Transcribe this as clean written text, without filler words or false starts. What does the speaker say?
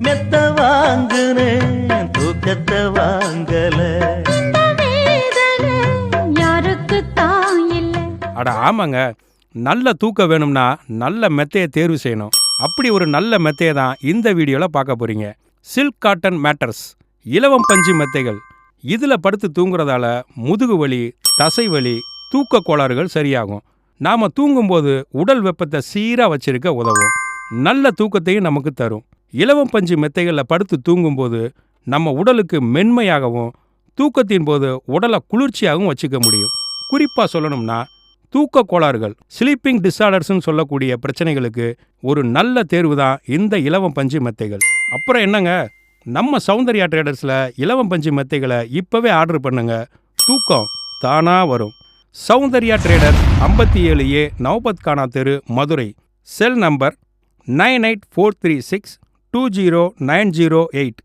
மெத்த வாங்குனேன் தூக்கத்தை வாங்கல. அட ஆமாங்க, நல்ல தூக்கம் வேணும்னா நல்ல மெத்தையை தேர்வு செய்யணும். அப்படி ஒரு நல்ல மெத்தையை தான் இந்த வீடியோவில் பார்க்க போறீங்க. சில்க் காட்டன் மேட்டர்ஸ் இலவம் பஞ்சு மெத்தைகள். இதில் படுத்து தூங்குறதால முதுகு வலி, தசை வலி, தூக்க கோளாறுகள் சரியாகும். நாம் தூங்கும்போது உடல் வெப்பத்தை சீராக வச்சிருக்க உதவும். நல்ல தூக்கத்தையும் நமக்கு தரும். இலவம் பஞ்சு மெத்தைகளில் படுத்து தூங்கும்போது நம்ம உடலுக்கு மென்மையாகவும் தூக்கத்தின் போது உடலை குளிர்ச்சியாகவும் வச்சுக்க முடியும். குறிப்பாக சொல்லணும்னா தூக்க கோளாறுகள், ஸ்லீப்பிங் டிஸார்டர்ஸ்னு சொல்லக்கூடிய பிரச்சனைகளுக்கு ஒரு நல்ல தேர்வு தான் இந்த இலவம் பஞ்சு மெத்தைகள். அப்புறம் என்னங்க, நம்ம சௌந்தர்யா ட்ரேடர்ஸில் இலவம் பஞ்சு மெத்தைகளை இப்போவே ஆர்டர் பண்ணுங்க. தூக்கம் தானா வரும். சௌந்தர்யா ட்ரேடர் 57A நவபத் கானா தெரு, மதுரை. Cell number 9843620908.